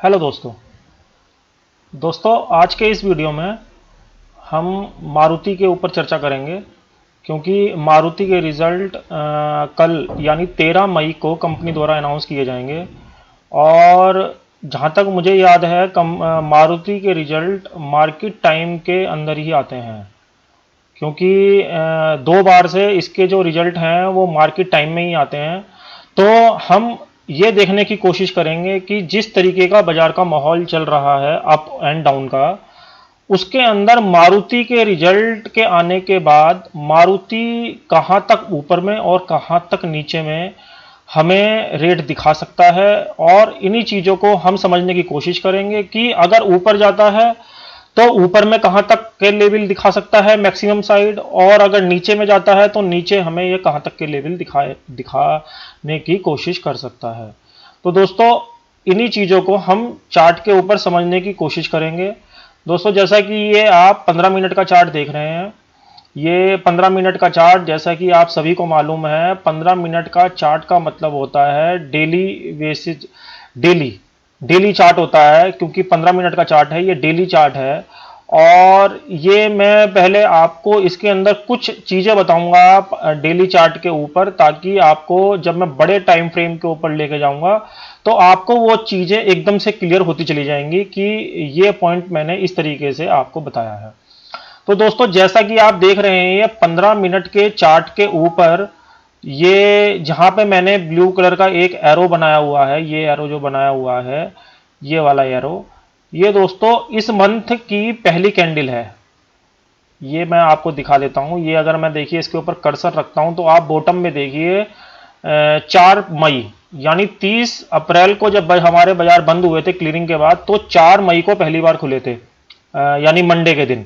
Hello दोस्तों आज के इस वीडियो में हम मारुति के ऊपर चर्चा करेंगे क्योंकि मारुति के रिज़ल्ट कल यानी 13 मई को कंपनी द्वारा अनाउंस किए जाएंगे। और जहां तक मुझे याद है मारुति के रिज़ल्ट मार्केट टाइम के अंदर ही आते हैं, क्योंकि 2 बार से इसके जो रिज़ल्ट हैं वो मार्केट टाइम में ही आते हैं। तो हम ये देखने की कोशिश करेंगे कि जिस तरीके का बाजार का माहौल चल रहा है अप एंड डाउन का, उसके अंदर मारुति के रिजल्ट के आने के बाद मारुति कहां तक ऊपर में और कहां तक नीचे में हमें रेट दिखा सकता है। और इन्हीं चीज़ों को हम समझने की कोशिश करेंगे कि अगर ऊपर जाता है तो ऊपर में कहां तक के लेवल दिखा सकता है मैक्सिमम साइड, और अगर नीचे में जाता है तो नीचे हमें ये कहां तक के लेवल दिखाने की कोशिश कर सकता है। तो दोस्तों इन्हीं चीज़ों को हम चार्ट के ऊपर समझने की कोशिश करेंगे। दोस्तों जैसा कि ये आप 15 मिनट का चार्ट देख रहे हैं, ये 15 मिनट का चार्ट जैसा कि आप सभी को मालूम है 15 मिनट का चार्ट का मतलब होता है डेली बेसिस, डेली चार्ट होता है, क्योंकि 15 मिनट का चार्ट है, ये डेली चार्ट है। और ये मैं पहले आपको इसके अंदर कुछ चीज़ें बताऊंगा डेली चार्ट के ऊपर, ताकि आपको जब मैं बड़े टाइम फ्रेम के ऊपर लेके जाऊंगा तो आपको वो चीज़ें एकदम से क्लियर होती चली जाएंगी कि ये पॉइंट मैंने इस तरीके से आपको बताया है। तो दोस्तों जैसा कि आप देख रहे हैं ये 15 मिनट के चार्ट के ऊपर ये जहां पे मैंने ब्लू कलर का एक एरो बनाया हुआ है, ये एरो जो बनाया हुआ है ये वाला एरो, ये दोस्तों इस मंथ की पहली कैंडल है। ये मैं आपको दिखा देता हूं। ये अगर मैं देखिए इसके ऊपर कर्सर रखता हूं तो आप बॉटम में देखिए 4 मई यानी 30 अप्रैल को जब हमारे बाजार बंद हुए थे क्लियरिंग के बाद, तो 4 मई को पहली बार खुले थे, यानी मंडे के दिन।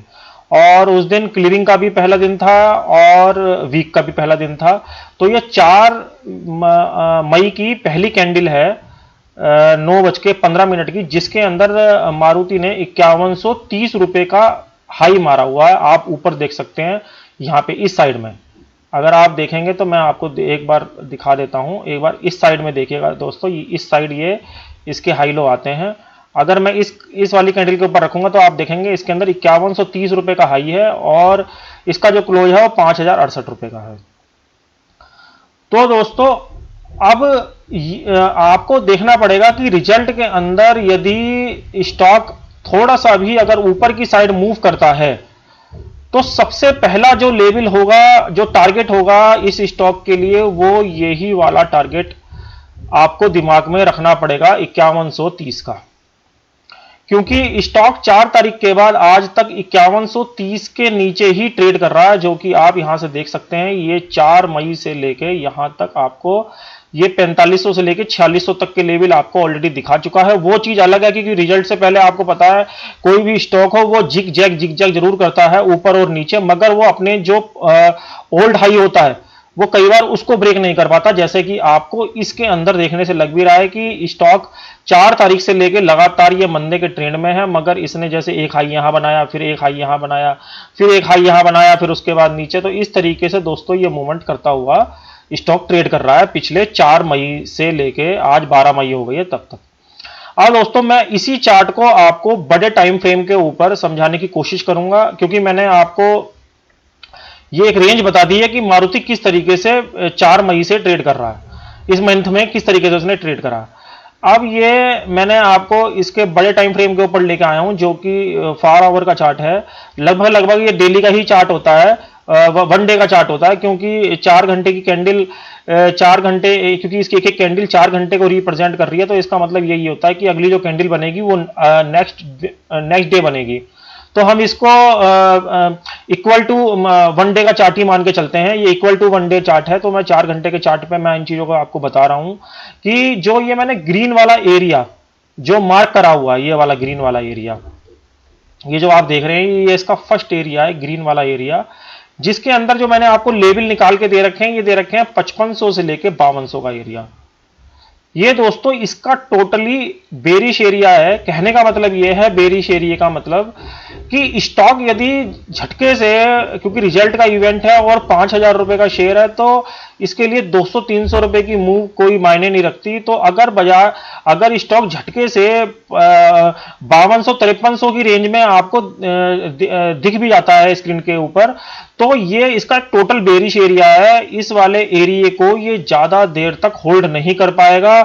और उस दिन क्लियरिंग का भी पहला दिन था और वीक का भी पहला दिन था। तो ये 4 मई की पहली कैंडल है 9:15 की, जिसके अंदर मारुति ने 5130 रुपए का हाई मारा हुआ है। आप ऊपर देख सकते हैं यहाँ पे इस साइड में, अगर आप देखेंगे तो मैं आपको एक बार दिखा देता हूँ। एक बार इस साइड में देखिएगा दोस्तों, इस साइड ये इसके हाई लो आते हैं। अगर मैं इस वाली कैंडल के ऊपर रखूंगा तो आप देखेंगे इसके अंदर 5130 रुपए का हाई है और इसका जो क्लोज है वो 5068 रुपए का है। तो दोस्तों अब आपको देखना पड़ेगा कि रिजल्ट के अंदर यदि स्टॉक थोड़ा सा भी अगर ऊपर की साइड मूव करता है तो सबसे पहला जो लेवल होगा, जो टारगेट होगा इस स्टॉक के लिए, वो यही वाला टारगेट आपको दिमाग में रखना पड़ेगा 5130 का, क्योंकि स्टॉक 4 तारीख के बाद आज तक 5130 के नीचे ही ट्रेड कर रहा है, जो कि आप यहां से देख सकते हैं। ये 4 मई से लेके यहां तक आपको ये 4500 से लेके 4600 तक के लेवल आपको ऑलरेडी दिखा चुका है। वो चीज अलग है क्योंकि रिजल्ट से पहले आपको पता है कोई भी स्टॉक हो वो जिग जैग जरूर करता है ऊपर और नीचे, मगर वो अपने जो ओल्ड हाई होता है वो कई बार उसको ब्रेक नहीं कर पाता, जैसे कि आपको इसके अंदर देखने से लग भी रहा है कि स्टॉक 4 तारीख से लेके लगातार ये मंदे के ट्रेंड में है। मगर इसने जैसे एक हाई यहां बनाया, फिर एक हाई यहां बनाया, फिर एक हाई यहां बनाया, फिर उसके बाद नीचे। तो इस तरीके से दोस्तों ये मूवमेंट करता हुआ स्टॉक ट्रेड कर रहा है पिछले 4 मई से लेके आज 12 मई हो गई है तब तक। अब दोस्तों मैं इसी चार्ट को आपको बड़े टाइम फ्रेम के ऊपर समझाने की कोशिश करूंगा, क्योंकि मैंने आपको ये एक रेंज बता दी है कि मारुति किस तरीके से 4 मई से ट्रेड कर रहा है, इस मंथ में किस तरीके से उसने ट्रेड करा। अब ये मैंने आपको इसके बड़े टाइम फ्रेम के ऊपर लेके आया हूं, जो कि 4 आवर का चार्ट है। लगभग ये डेली का ही चार्ट होता है, 1 डे का चार्ट होता है, क्योंकि 4 घंटे की कैंडल 4 घंटे, क्योंकि इसकी एक कैंडल 4 घंटे को रिप्रेजेंट कर रही है। तो इसका मतलब यही होता है कि अगली जो कैंडल बनेगी वो नेक्स्ट डे बनेगी। तो हम इसको इक्वल टू 1 डे का चार्ट ही मान के चलते हैं। ये इक्वल टू 1 डे चार्ट है। तो मैं 4 घंटे के चार्ट पे मैं इन चीजों को आपको बता रहा हूं कि जो ये मैंने ग्रीन वाला एरिया जो मार्क करा हुआ है, ये वाला ग्रीन वाला एरिया, ये जो आप देख रहे हैं ये इसका फर्स्ट एरिया है, ग्रीन वाला एरिया, जिसके अंदर जो मैंने आपको लेवल निकाल के दे रखे हैं, ये दे रखे हैं 5500 से लेके 5200 का एरिया। ये दोस्तों इसका टोटली बेरिश एरिया है। कहने का मतलब ये है, बेरिश एरिया का मतलब कि स्टॉक यदि झटके से, क्योंकि रिजल्ट का इवेंट है और 5,000 रुपए का शेयर है, तो इसके लिए 200-300 रुपए की मूव कोई मायने नहीं रखती। तो अगर स्टॉक झटके से 5200-5300 की रेंज में आपको दिख भी जाता है स्क्रीन के ऊपर, तो ये इसका टोटल बेरिश एरिया है। इस वाले एरिया को ये ज्यादा देर तक होल्ड नहीं कर पाएगा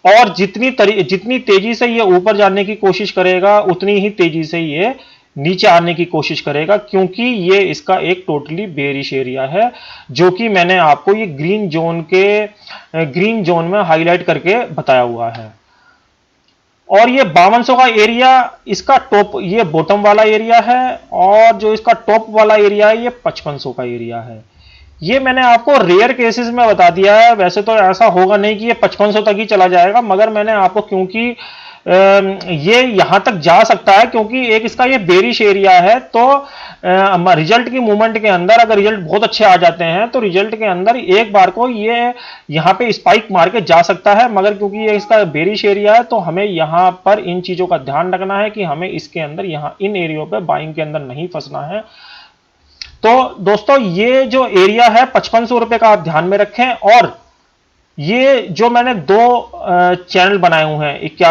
और जितनी तेजी से ये ऊपर जाने की कोशिश करेगा उतनी ही तेजी से ये नीचे आने की कोशिश करेगा, क्योंकि ये इसका एक टोटली बेरिश एरिया है, जो कि मैंने आपको ये ग्रीन जोन में हाईलाइट करके बताया हुआ है। और ये 5200 का एरिया इसका टॉप, ये बॉटम वाला एरिया है, और जो इसका टॉप वाला एरिया है ये 5500 का एरिया है। ये मैंने आपको रेयर केसेस में बता दिया है, वैसे तो ऐसा होगा नहीं कि ये 5500 तक ही चला जाएगा, मगर मैंने आपको, क्योंकि ये यहां तक जा सकता है, क्योंकि एक इसका ये बेरिश एरिया है, तो रिजल्ट की मूवमेंट के अंदर अगर रिजल्ट बहुत अच्छे आ जाते हैं तो रिजल्ट के अंदर एक बार को ये यहां पे स्पाइक मार के जा सकता है, मगर क्योंकि ये इसका बेरिश एरिया है तो हमें यहां पर इन चीजों का ध्यान रखना है कि हमें इसके अंदर यहां इन एरियो पे बाइंग के अंदर नहीं फंसना है। तो दोस्तों ये जो एरिया है 5500 रुपए का आप ध्यान में रखें। और ये जो मैंने दो चैनल बनाए हुए हैं, एक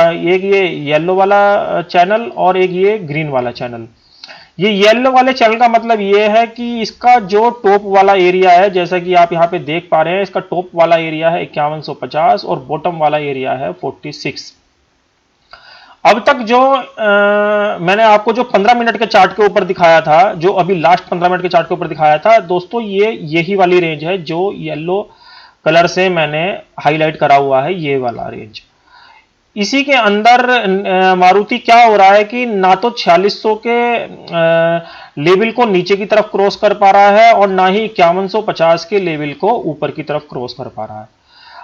ये येलो वाला चैनल और एक ये ग्रीन वाला चैनल। ये येलो वाले चैनल का मतलब ये है कि इसका जो टॉप वाला एरिया है, जैसा कि आप यहाँ पे देख पा रहे हैं, इसका टॉप वाला एरिया है 5150 और बॉटम वाला एरिया है 46। अब तक जो मैंने आपको जो 15 मिनट के चार्ट के ऊपर दिखाया था, जो अभी लास्ट 15 मिनट के चार्ट के ऊपर दिखाया था दोस्तों, ये यही वाली रेंज है जो येलो कलर से मैंने हाईलाइट करा हुआ है, ये वाला रेंज। इसी के अंदर मारुति क्या हो रहा है कि ना तो 4600 के लेवल को नीचे की तरफ क्रॉस कर पा रहा है और ना ही 5150 के लेवल को ऊपर की तरफ क्रॉस कर पा रहा है।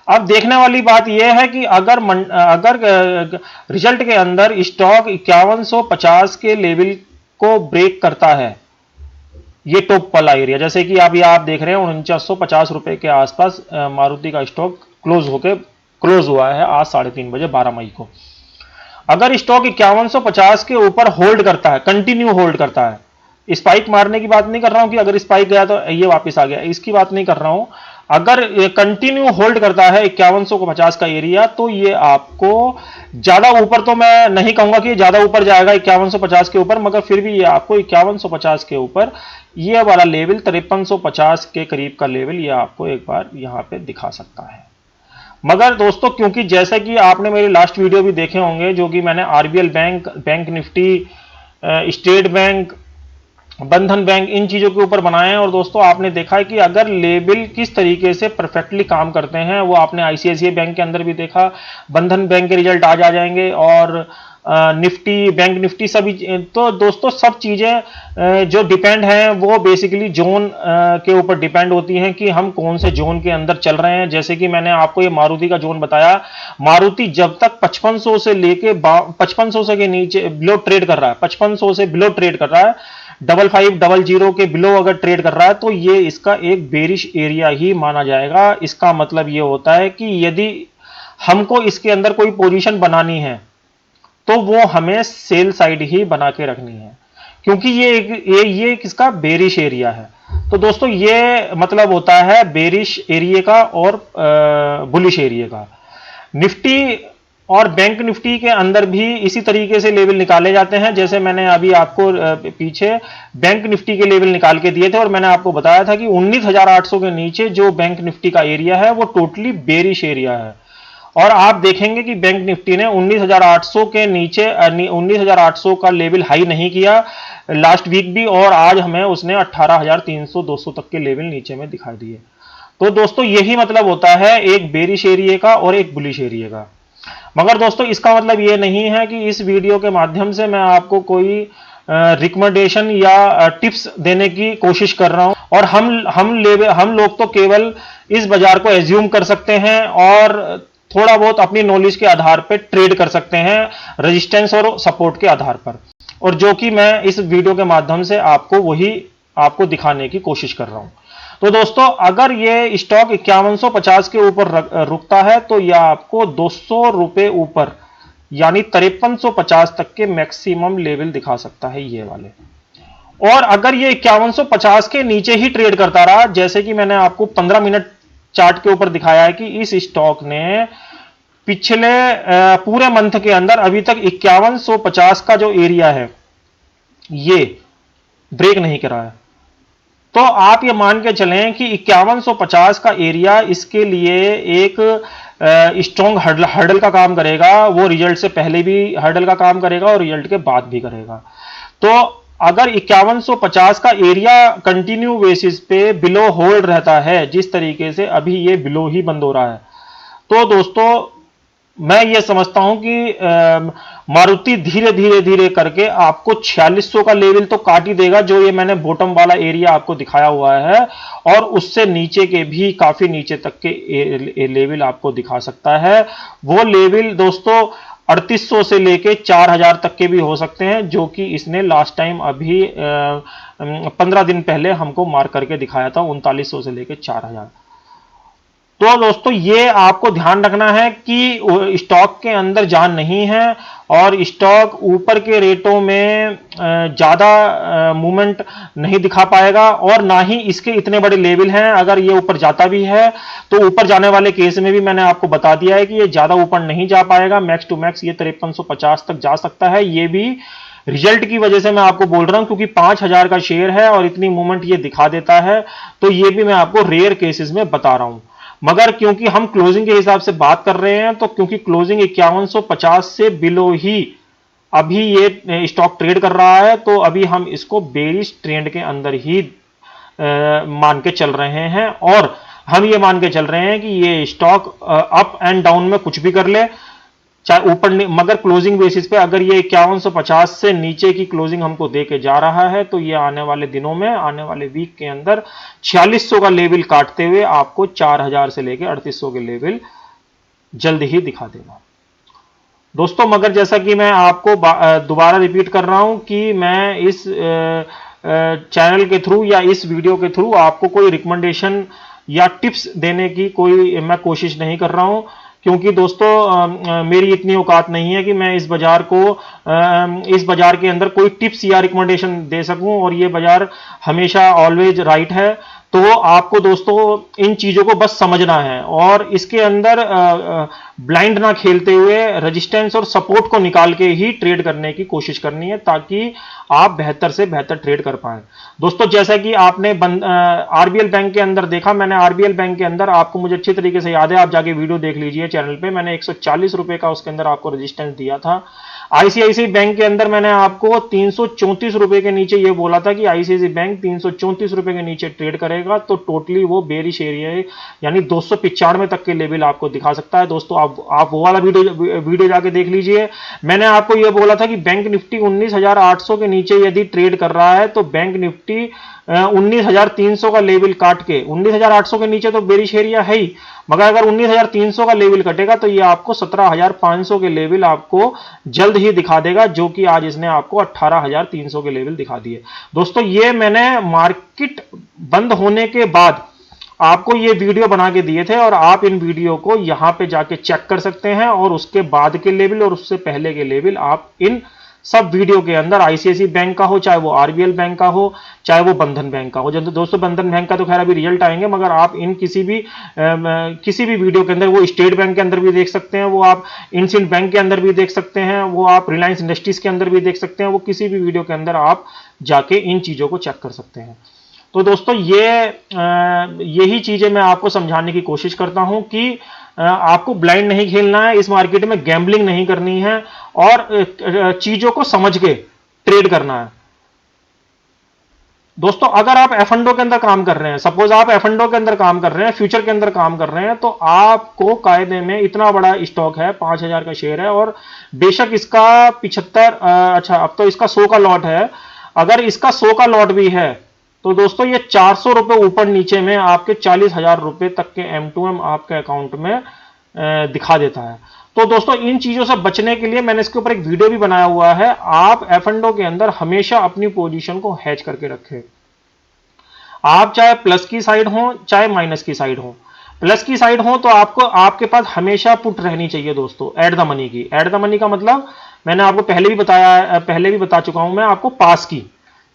अब देखने वाली बात यह है कि अगर रिजल्ट के अंदर स्टॉक 5150 के लेवल को ब्रेक करता है, ये टॉप वाला एरिया, जैसे कि आप देख रहे हैं 4950 रुपए के आसपास मारुति का स्टॉक क्लोज हुआ है आज 3:30 बजे 12 मई को। अगर स्टॉक 5150 के ऊपर होल्ड करता है, कंटिन्यू होल्ड करता है, स्पाइक मारने की बात नहीं कर रहा हूं कि अगर स्पाइक गया तो ये वापस आ गया, इसकी बात नहीं कर रहा हूं। अगर कंटिन्यू होल्ड करता है 5150 का एरिया, तो ये आपको ज्यादा ऊपर, तो मैं नहीं कहूंगा कि ज्यादा ऊपर जाएगा 5150 के ऊपर, मगर फिर भी ये आपको 5150 के ऊपर ये वाला लेवल 5350 के करीब का लेवल ये आपको एक बार यहां पे दिखा सकता है। मगर दोस्तों, क्योंकि जैसा कि आपने मेरे लास्ट वीडियो भी देखे होंगे, जो कि मैंने RBL bank Nifty, state bank, बंधन बैंक, इन चीजों के ऊपर बनाए हैं, और दोस्तों आपने देखा है कि अगर लेबल किस तरीके से परफेक्टली काम करते हैं, वो आपने आईसीआईसीआई बैंक के अंदर भी देखा, बंधन बैंक के रिजल्ट आज आ जाएंगे, और निफ्टी, बैंक निफ्टी सभी। तो दोस्तों सब चीजें जो डिपेंड हैं वो बेसिकली जोन के ऊपर डिपेंड होती हैं कि हम कौन से जोन के अंदर चल रहे हैं। जैसे कि मैंने आपको ये मारुति का जोन बताया, मारुति जब तक 5500 से लेके 5500 से के नीचे बिलो ट्रेड कर रहा है, 5500 से बिलो ट्रेड कर रहा है, 5500 के बिलो अगर ट्रेड कर रहा है, तो ये इसका एक बेरिश एरिया ही माना जाएगा। इसका मतलब ये होता है कि यदि हमको इसके अंदर कोई पोजीशन बनानी है तो वो हमें सेल साइड ही बना के रखनी है, क्योंकि ये किसका बेरिश एरिया है। तो दोस्तों ये मतलब होता है बेरिश एरिया का और बुलिश एरिया का। निफ्टी और बैंक निफ्टी के अंदर भी इसी तरीके से लेवल निकाले जाते हैं, जैसे मैंने अभी आपको पीछे बैंक निफ्टी के लेवल निकाल के दिए थे, और मैंने आपको बताया था कि 19800 के नीचे जो बैंक निफ्टी का एरिया है वो टोटली बेरिश एरिया है। और आप देखेंगे कि बैंक निफ्टी ने 19800 के नीचे 19800 का लेवल हाई नहीं किया लास्ट वीक भी, और आज हमें उसने 18300-200 तक के लेवल नीचे में दिखाई दिए। तो दोस्तों यही मतलब होता है एक बेरिश एरिया का और एक बुलिश एरिया का। मगर दोस्तों इसका मतलब ये नहीं है कि इस वीडियो के माध्यम से मैं आपको कोई रिकमेंडेशन या टिप्स देने की कोशिश कर रहा हूं, और हम लोग तो केवल इस बाजार को एज्यूम कर सकते हैं और थोड़ा बहुत अपनी नॉलेज के आधार पर ट्रेड कर सकते हैं, रेजिस्टेंस और सपोर्ट के आधार पर, और जो कि मैं इस वीडियो के माध्यम से आपको दिखाने की कोशिश कर रहा हूं। तो दोस्तों अगर ये स्टॉक 5150 के ऊपर रुकता है तो यह आपको 200 रुपए ऊपर यानी 5350 तक के मैक्सिमम लेवल दिखा सकता है ये वाले। और अगर ये 5150 के नीचे ही ट्रेड करता रहा, जैसे कि मैंने आपको 15 मिनट चार्ट के ऊपर दिखाया है कि इस स्टॉक ने पिछले पूरे मंथ के अंदर अभी तक 5150 का जो एरिया है ये ब्रेक नहीं करा है, तो आप ये मान के चलें कि 5150 का एरिया इसके लिए एक स्ट्रॉन्ग हर्डल का काम करेगा। वो रिजल्ट से पहले भी हर्डल का काम करेगा और रिजल्ट के बाद भी करेगा। तो अगर 5150 का एरिया कंटिन्यू बेसिस पे बिलो होल्ड रहता है, जिस तरीके से अभी ये बिलो ही बंद हो रहा है, तो दोस्तों मैं ये समझता हूं कि मारुति धीरे धीरे धीरे करके आपको 4600 का लेवल तो काट ही देगा, जो ये मैंने बॉटम वाला एरिया आपको दिखाया हुआ है, और उससे नीचे के भी काफी नीचे तक के लेवल आपको दिखा सकता है। वो लेवल दोस्तों 3800 से लेके 4000 तक के भी हो सकते हैं, जो कि इसने लास्ट टाइम अभी 15 दिन पहले हमको मार्क करके दिखाया था, 3900 से लेके 4000। तो दोस्तों ये आपको ध्यान रखना है कि स्टॉक के अंदर जान नहीं है और स्टॉक ऊपर के रेटों में ज्यादा मूवमेंट नहीं दिखा पाएगा, और ना ही इसके इतने बड़े लेवल हैं। अगर ये ऊपर जाता भी है तो ऊपर जाने वाले केस में भी मैंने आपको बता दिया है कि ये ज्यादा ऊपर नहीं जा पाएगा। मैक्स टू मैक्स ये 5350 तक जा सकता है। ये भी रिजल्ट की वजह से मैं आपको बोल रहा हूं, क्योंकि 5000 का शेयर है और इतनी मूवमेंट ये दिखा देता है, तो ये भी मैं आपको रेयर केसेस में बता रहा हूं। मगर क्योंकि हम क्लोजिंग के हिसाब से बात कर रहे हैं, तो क्योंकि क्लोजिंग 5150 से बिलो ही अभी ये स्टॉक ट्रेड कर रहा है, तो अभी हम इसको बेरिश ट्रेंड के अंदर ही मान के चल रहे हैं, और हम ये मान के चल रहे हैं कि ये स्टॉक अप एंड डाउन में कुछ भी कर ले, चाहे ऊपर, मगर क्लोजिंग बेसिस पे अगर ये 5150 से नीचे की क्लोजिंग हमको दे के जा रहा है, तो ये आने वाले दिनों में, आने वाले वीक के अंदर 4600 का लेवल काटते हुए आपको 4000 से लेके 3800 के लेवल जल्द ही दिखा देगा दोस्तों। मगर जैसा कि मैं आपको दोबारा रिपीट कर रहा हूं कि मैं इस चैनल के थ्रू या इस वीडियो के थ्रू आपको कोई रिकमेंडेशन या टिप्स देने की कोई मैं कोशिश नहीं कर रहा हूं, क्योंकि दोस्तों मेरी इतनी औकात नहीं है कि मैं इस बाजार के अंदर कोई टिप्स या रिकमेंडेशन दे सकूं, और ये बाजार हमेशा ऑलवेज राइट है। तो आपको दोस्तों इन चीजों को बस समझना है और इसके अंदर ब्लाइंड ना खेलते हुए रेजिस्टेंस और सपोर्ट को निकाल के ही ट्रेड करने की कोशिश करनी है, ताकि आप बेहतर से बेहतर ट्रेड कर पाए दोस्तों। जैसा कि आपने आरबीएल बैंक के अंदर देखा, मैंने आरबीएल बैंक के अंदर, आपको मुझे अच्छी तरीके से याद है, आप जाके वीडियो देख लीजिए चैनल पे, मैंने 140 रुपए का उसके अंदर आपको रेजिस्टेंस दिया था। आईसीआईसीआई बैंक के अंदर मैंने आपको 334 रुपए के नीचे ये बोला था कि आईसीआईसीआई बैंक 334 रुपए के नीचे ट्रेड करेगा, तो टोटली वो बेरिश एरिया है, यानी 295 तक के लेवल आपको दिखा सकता है दोस्तों। आप वो वाला वीडियो जाके देख लीजिए। मैंने आपको ये बोला था कि बैंक निफ्टी 19,800 के नीचे यदि ट्रेड कर रहा है, तो बैंक निफ्टी 19,300 का लेवल काट के, 19,800 के नीचे तो बेरिश एरिया है ही, मगर अगर 19,300 का लेवल कटेगा तो ये आपको 17,500 के लेवल आपको जल्द ही दिखा देगा, जो कि आज इसने आपको 18,300 के लेवल दिखा दिए दोस्तों। ये मैंने मार्केट बंद होने के बाद आपको ये वीडियो बना के दिए थे, और आप इन वीडियो को यहां पे जाके चेक कर सकते हैं, और उसके बाद के लेवल और उससे पहले के लेवल आप इन सब वीडियो के अंदर, आईसीआईसीआई बैंक का हो, चाहे वो आरबीएल बैंक का हो, चाहे वो बंधन बैंक का हो। जब दोस्तों बंधन बैंक का तो खैर अभी रिजल्ट आएंगे, मगर आप इन किसी भी वीडियो के अंदर, वो स्टेट बैंक के अंदर भी देख सकते हैं, वो आप इंडसिंड बैंक के अंदर भी देख सकते हैं, वो आप रिलायंस इंडस्ट्रीज के अंदर भी देख सकते हैं, वो किसी भी वीडियो के अंदर आप जाके इन चीजों को चेक कर सकते हैं। तो दोस्तों यही चीजें मैं आपको समझाने की कोशिश करता हूं कि आपको ब्लाइंड नहीं खेलना है, इस मार्केट में गैम्बलिंग नहीं करनी है, और चीजों को समझ के ट्रेड करना है दोस्तों। अगर आप एफ&ओ के अंदर काम कर रहे हैं, सपोज आप एफ&ओ के अंदर काम कर रहे हैं, फ्यूचर के अंदर काम कर रहे हैं, तो आपको कायदे में इतना बड़ा स्टॉक है, 5,000 का शेयर है, और बेशक इसका 75 अच्छा अब तो इसका 100 का लॉट है, अगर इसका 100 का लॉट भी है, तो दोस्तों ये 400 रुपए ऊपर नीचे में आपके 40,000 रुपए तक के M2M आपके अकाउंट में दिखा देता है। तो दोस्तों इन चीजों से बचने के लिए मैंने इसके ऊपर एक वीडियो भी बनाया हुआ है। आप एफ&ओ के अंदर हमेशा अपनी पोजीशन को हैज करके रखें, आप चाहे प्लस की साइड हो चाहे माइनस की साइड हो। प्लस की साइड हो तो आपको, आपके पास हमेशा पुट रहनी चाहिए दोस्तों, एट द मनी की। एट द मनी का मतलब मैंने आपको पहले भी बता चुका हूं मैं आपको, पास की,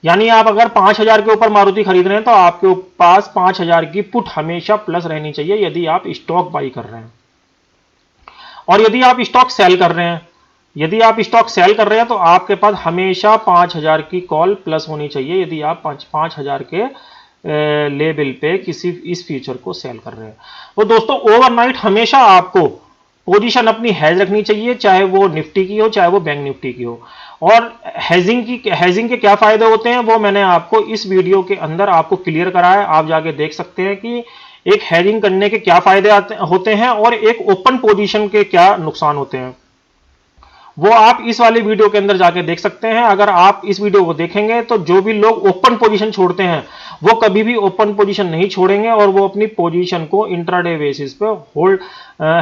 यानी आप अगर 5,000 के ऊपर मारुति खरीद रहे हैं तो आपके पास 5,000 की पुट हमेशा प्लस रहनी चाहिए यदि आप स्टॉक बाई कर रहे हैं। और यदि आप स्टॉक सेल कर रहे हैं, यदि आप स्टॉक सेल कर रहे हैं तो आपके पास हमेशा 5,000 की कॉल प्लस होनी चाहिए यदि आप 5,000 के लेवल पे किसी इस फ्यूचर को सेल कर रहे हैं। तो दोस्तों ओवरनाइट हमेशा आपको पोजीशन अपनी हेज रखनी चाहिए, चाहे वो निफ्टी की हो चाहे वो बैंक निफ्टी की हो। और हेजिंग के क्या फायदे होते हैं वो मैंने आपको इस वीडियो के अंदर आपको क्लियर करा है। आप जाके देख सकते हैं कि एक हेजिंग करने के क्या फायदे होते हैं और एक ओपन पोजीशन के क्या नुकसान होते हैं, वो आप इस वाले वीडियो के अंदर जाके देख सकते हैं। अगर आप इस वीडियो को देखेंगे तो जो भी लोग ओपन पोजीशन छोड़ते हैं वो कभी भी ओपन पोजीशन नहीं छोड़ेंगे और वो अपनी पोजीशन को इंट्राडे बेसिस पे होल्ड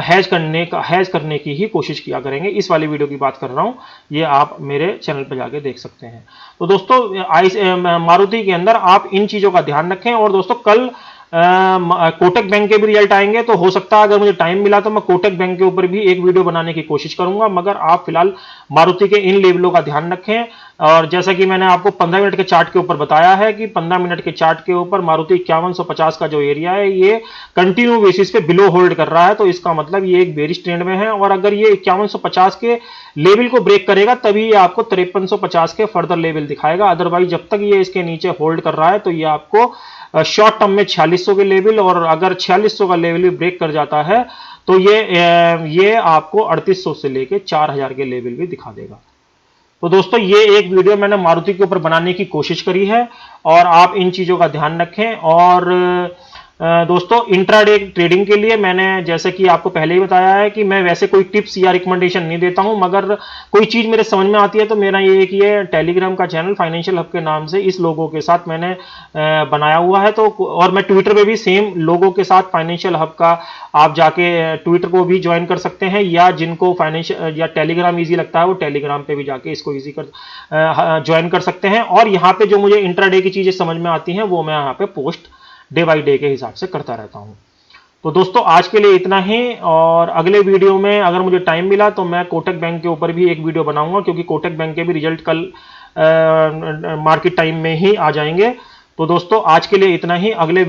हैज करने की ही कोशिश किया करेंगे। इस वाली वीडियो की बात कर रहा हूं, ये आप मेरे चैनल पर जाके देख सकते हैं। तो दोस्तों मारुति के अंदर आप इन चीजों का ध्यान रखें। और दोस्तों कल कोटक बैंक के भी रिजल्ट आएंगे, तो हो सकता है अगर मुझे टाइम मिला तो मैं कोटक बैंक के ऊपर भी एक वीडियो बनाने की कोशिश करूंगा, मगर आप फिलहाल मारुति के इन लेवलों का ध्यान रखें। और जैसा कि मैंने आपको 15 मिनट के चार्ट के ऊपर बताया है कि 15 मिनट के चार्ट के ऊपर मारुति 5150 का जो एरिया है ये कंटिन्यू बेसिस पे बिलो होल्ड कर रहा है, तो इसका मतलब ये एक बेरिश ट्रेंड में है। और अगर ये 5150 के लेवल को ब्रेक करेगा तभी ये आपको 5350 के फर्दर लेवल दिखाएगा। अदरवाइज जब तक ये इसके नीचे होल्ड कर रहा है तो ये आपको शॉर्ट टर्म में 4600 के लेवल, और अगर 4600 का लेवल भी ब्रेक कर जाता है तो ये आपको 3800 से लेके 4000 के लेवल भी दिखा देगा। तो दोस्तों ये एक वीडियो मैंने मारुति के ऊपर बनाने की कोशिश करी है और आप इन चीजों का ध्यान रखें। और दोस्तों इंट्राडे ट्रेडिंग के लिए मैंने जैसे कि आपको पहले ही बताया है कि मैं वैसे कोई टिप्स या रिकमेंडेशन नहीं देता हूं, मगर कोई चीज मेरे समझ में आती है तो मेरा ये एक ये टेलीग्राम का चैनल फाइनेंशियल हब के नाम से इस लोगों के साथ मैंने बनाया हुआ है। तो और मैं ट्विटर पे भी सेम लोगों के साथ फाइनेंशियल हब का आप जाके ट्विटर को भी ज्वाइन कर सकते हैं, या जिनको फाइनेंशियल या टेलीग्राम ईजी लगता है वो टेलीग्राम पे भी जाके इसको ईजी कर ज्वाइन कर सकते हैं। और यहाँ पे जो मुझे इंट्राडे की चीजें समझ में आती हैं वो मैं यहाँ पे पोस्ट डे बाई डे के हिसाब से करता रहता हूं। तो दोस्तों आज के लिए इतना ही, और अगले वीडियो में अगर मुझे टाइम मिला तो मैं कोटक बैंक के ऊपर भी एक वीडियो बनाऊंगा, क्योंकि कोटक बैंक के भी रिजल्ट कल मार्केट टाइम में ही आ जाएंगे। तो दोस्तों आज के लिए इतना ही, अगले